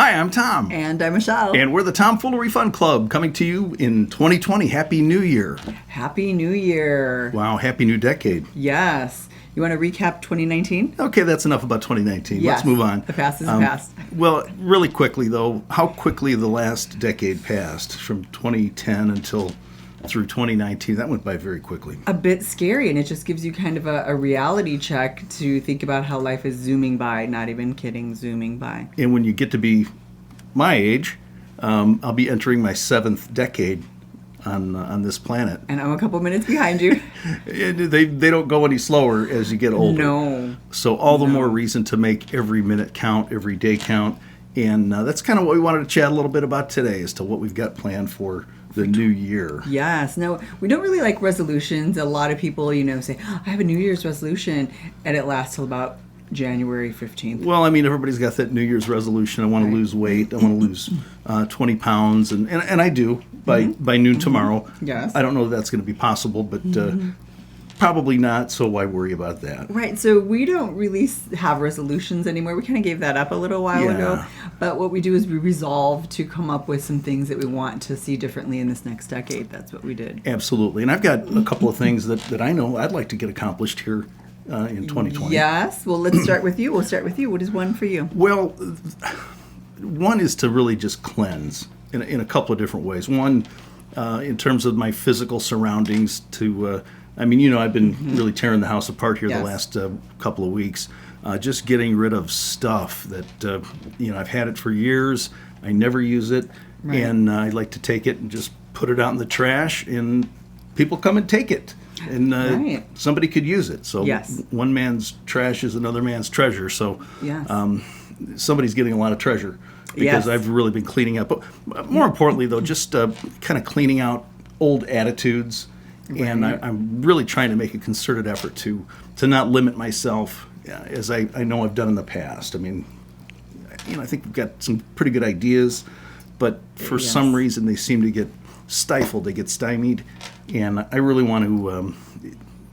Hi, I'm Tom. And I'm Michelle. And we're the Tomfoolery Fun Club coming to you in 2020. Happy New Year. Happy New Year. Wow, happy new decade. Yes. You want to recap 2019? Okay, that's enough about 2019. Yes. Let's move on. The past is the past. Well, really quickly, though, how quickly the last decade passed from 2010 until through 2019. That went by very quickly. A bit scary, and it just gives you kind of a reality check to think about how life is zooming by. Not even kidding, zooming by. And when you get to be my age, I'll be entering my 7th decade on this planet. And I'm a couple minutes behind you. They don't go any slower as you get older. No. So all the more reason to make every minute count, every day count. And that's kind of what we wanted to chat a little bit about today as to what we've got planned for the new year. Yes. No, we don't really like resolutions. A lot of people, say, I have a New Year's resolution, and it lasts till about January 15th. Well, I mean, everybody's got that New Year's resolution. I want to lose weight. I want to lose 20 pounds. And I do by noon tomorrow. Yes. I don't know if that's going to be possible, but probably not, so why worry about that? Right, so we don't really have resolutions anymore. We kind of gave that up a little while ago. But what we do is we resolve to come up with some things that we want to see differently in this next decade. That's what we did. Absolutely. And I've got a couple of things that I know I'd like to get accomplished here in 2020. Yes. Well, let's start with you. We'll start with you. What is one for you? Well, one is to really just cleanse in a couple of different ways. One, in terms of my physical surroundings to... I've been really tearing the house apart here the last couple of weeks. Just getting rid of stuff that, I've had it for years. I never use it. Right. And I'd like to take it and just put it out in the trash, and people come and take it. And somebody could use it. So one man's trash is another man's treasure. So somebody's getting a lot of treasure because I've really been cleaning up. But more importantly, though, just kind of cleaning out old attitudes. Right. And I'm really trying to make a concerted effort to not limit myself as I know I've done in the past. I mean, I think we've got some pretty good ideas, but for some reason they seem to get stifled, they get stymied. And I really want to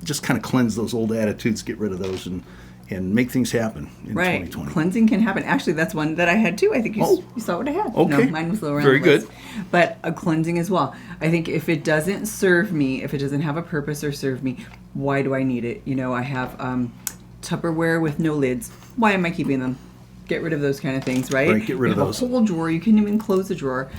just kind of cleanse those old attitudes, get rid of those, and make things happen in 2020. Cleansing can happen. Actually, that's one that I had too. I think you saw what I had. Okay. No, mine was lower on Very the list. good. But a cleansing as well. I think if it doesn't serve me, if it doesn't have a purpose or serve me, why do I need it? I have Tupperware with no lids. Why am I keeping them? Get rid of those kind of things, right? Right, get rid of those. A whole drawer. You can even close the drawer.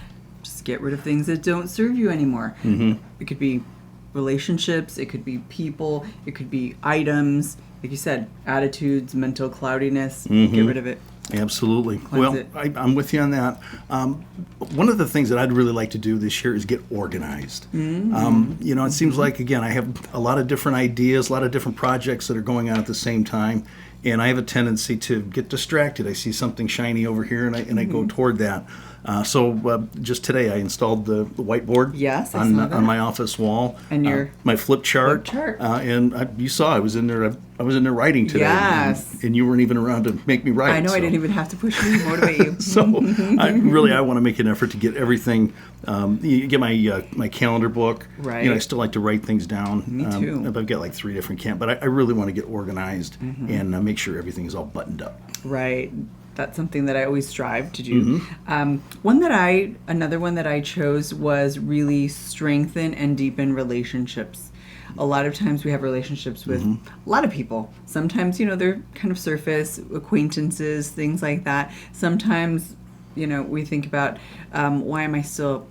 Just get rid of things that don't serve you anymore. Mm-hmm. It could be relationships. It could be people. It could be items. Like you said, attitudes, mental cloudiness, get rid of it. Absolutely. Cleanse it. I'm with you on that. One of the things that I'd really like to do this year is get organized. Mm-hmm. It seems like, again, I have a lot of different ideas, a lot of different projects that are going on at the same time, and I have a tendency to get distracted. I see something shiny over here, and I go toward that. So just today I installed the whiteboard on my office wall. And my flip chart. And you saw I was in there writing today. Yes. And you weren't even around to make me write. I know, I didn't even have to push you, motivate you. So I want to make an effort to get everything, get my calendar book. Right. I still like to write things down. Me too. I've got like 3 different camps, but I really want to get organized and make sure everything is all buttoned up. Right. That's something that I always strive to do. Another one that I chose was really strengthen and deepen relationships. A lot of times we have relationships with a lot of people. Sometimes, they're kind of surface acquaintances, things like that. Sometimes, we think about why am I still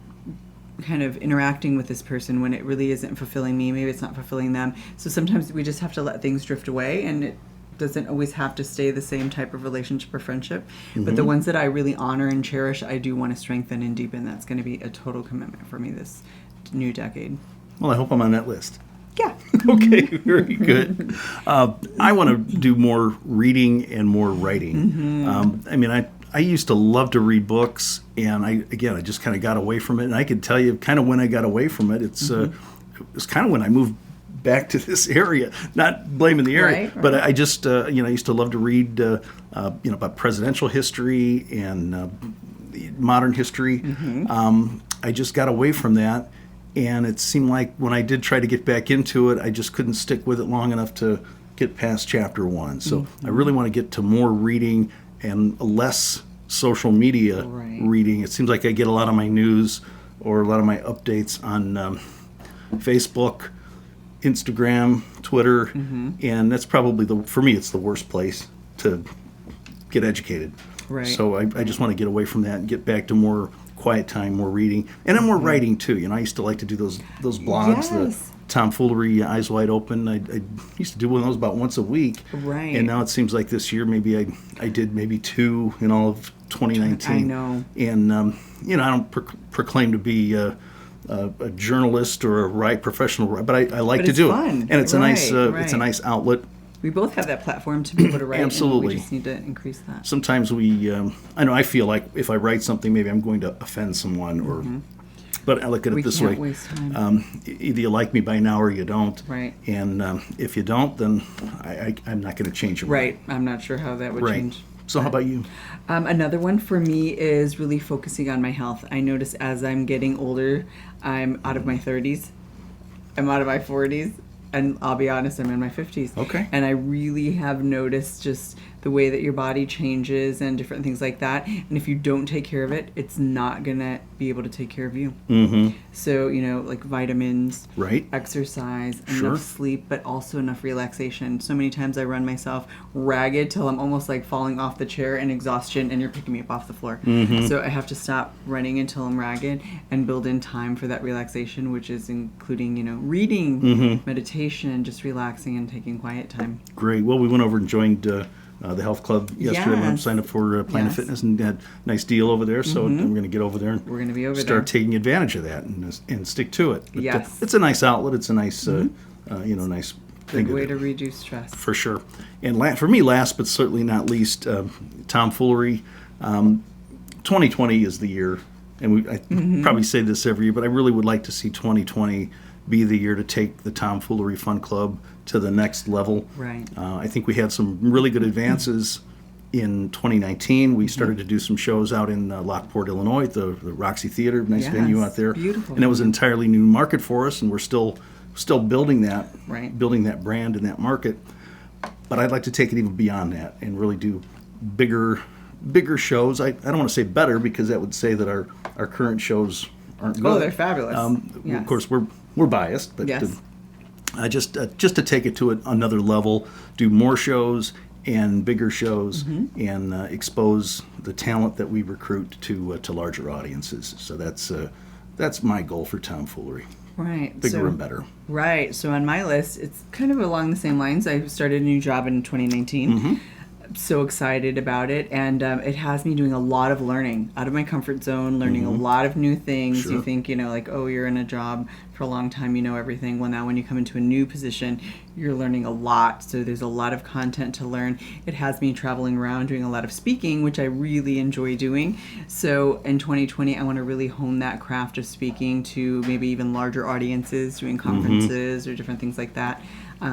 kind of interacting with this person when it really isn't fulfilling me? Maybe it's not fulfilling them. So sometimes we just have to let things drift away, and it doesn't always have to stay the same type of relationship or friendship. But the ones that I really honor and cherish, I do want to strengthen and deepen. That's going to be a total commitment for me this new decade. Well, I hope I'm on that list. Yeah. Okay, very good. I want to do more reading and more writing. I used to love to read books, and I just kind of got away from it. And I could tell you kind of when I got away from it. It was kind of when I moved back to this area, not blaming the area, but I just, I used to love to read, about presidential history and modern history. I just got away from that, and it seemed like when I did try to get back into it, I just couldn't stick with it long enough to get past chapter 1. So I really want to get to more reading and less social media Right. reading. It seems like I get a lot of my news or a lot of my updates on Facebook, Instagram, Twitter, and that's probably for me, it's the worst place to get educated. Right. So I just want to get away from that and get back to more quiet time, more reading, and then more writing too. I used to like to do those blogs, Yes. the Tomfoolery, Eyes Wide Open. I used to do one of those about once a week. Right. And now it seems like this year maybe I did maybe 2 in all of 2019. I know. And I don't proclaim to be a journalist or a professional writer, but I like But to it's do fun. it, and it's a nice Right. it's a nice outlet. We both have that platform to be able to write. Absolutely. And we just need to increase that. Sometimes I feel like if I write something, maybe I'm going to offend someone, or. But I look at it We this can't way: waste time. either you like me by now or you don't. Right. And if you don't, then I'm not going to change your mind. Right. I'm not sure how that would Right. change. So how about you? Another one for me is really focusing on my health. I notice as I'm getting older, I'm out of my 30s, I'm out of my 40s, and I'll be honest, I'm in my 50s. Okay. And I really have noticed just the way that your body changes and different things like that. And if you don't take care of it, it's not going to be able to take care of you. Mm-hmm. So, like vitamins, Right. exercise, Sure. enough sleep, but also enough relaxation. So many times I run myself ragged till I'm almost like falling off the chair in exhaustion, and you're picking me up off the floor. Mm-hmm. So I have to stop running until I'm ragged and build in time for that relaxation, which is including, reading, Mm-hmm. meditation, just relaxing and taking quiet time. Great. Well, we went over and joined the health club yesterday. Yes. We signed up for Planet Yes. Fitness and had a nice deal over there. So we're going to get over there and We're going to be over start there. taking advantage of that and stick to it. But, Yes. it's a nice outlet. It's a nice, nice thing Good way do. to reduce stress. For sure. And for me, last but certainly not least, Tomfoolery. 2020 is the year, and I probably say this every year, but I really would like to see 2020 be the year to take the Tomfoolery Fun Club to the next level. Right. I think we had some really good advances in 2019. We started to do some shows out in Lockport, Illinois, at the Roxy Theater, nice Yes, venue out there. beautiful And it was an entirely new market for us, and we're still building that, Right. building that brand and that market. But I'd like to take it even beyond that and really do bigger shows. I don't want to say better, because that would say that our current shows aren't good. Oh, they're fabulous. Yes. Of course, we're biased, but Yes. just to take it to another level, do more shows and bigger shows, and expose the talent that we recruit to larger audiences. So that's my goal for Tomfoolery. Right. Bigger and better. Right. So on my list, it's kind of along the same lines. I started a new job in 2019. I'm so excited about it. And it has me doing a lot of learning out of my comfort zone, learning a lot of new things. Sure. You think, like, oh, you're in a job for a long time, you know everything. Well, now when you come into a new position, you're learning a lot. So there's a lot of content to learn. It has me traveling around doing a lot of speaking, which I really enjoy doing. So in 2020, I want to really hone that craft of speaking to maybe even larger audiences, doing conferences or different things like that,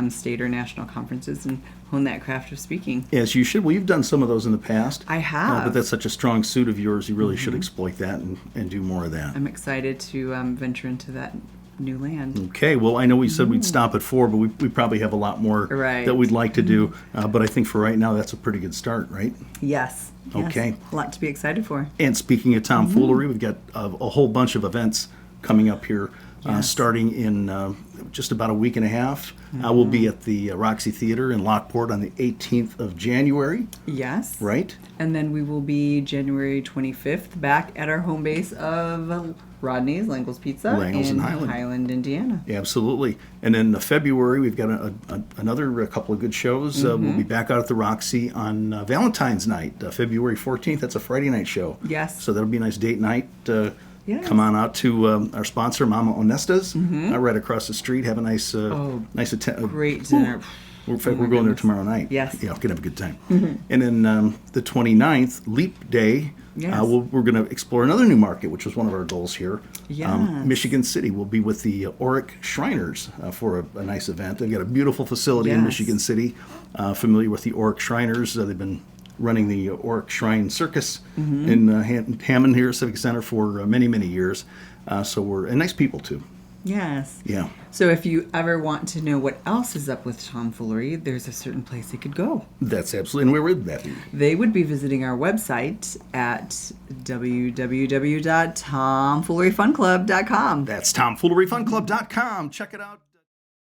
state or national conferences, and hone that craft of speaking. Yes, you should. Well, you've done some of those in the past. I have. But that's such a strong suit of yours. You really should exploit that and do more of that. I'm excited to venture into that new land. Okay, well, I know we said we'd stop at 4, but we probably have a lot more Right. that we'd like to do. But I think for right now, that's a pretty good start, right? Yes. Okay. A lot to be excited for. And speaking of Tomfoolery, we've got a whole bunch of events coming up here, starting in just about a week and a half. We'll be at the Roxy Theater in Lockport on the 18th of January, Yes. right? And then we will be January 25th back at our home base of Rodney's Langle's Pizza Langle's in in Highland. Indiana. Absolutely. And then February, we've got another couple of good shows. We'll be back out at the Roxy on Valentine's night, February 14th. That's a Friday night show. Yes. So that'll be a nice date night. Yes. Come on out to our sponsor, Mama Onesta's, right across the street. Have a nice, Great dinner. In fact, we're going there tomorrow night. Yes. Yeah, going to have a good time. And then the 29th, Leap Day, Yes. we're going to explore another new market, which was one of our goals here. Yes. Michigan City. We'll be with the Auric Shriners for a nice event. They've got a beautiful facility in Yes. Michigan City. Familiar with the Auric Shriners. They've been running the Auric Shrine Circus in Hammond here, Civic Center, for many, many years. So we're, and nice people too. Yes. Yeah. So if you ever want to know what else is up with Tomfoolery, there's a certain place they could go. That's absolutely. And where would that be? They would be visiting our website at www.tomfooleryfunclub.com. That's tomfooleryfunclub.com. Check it out.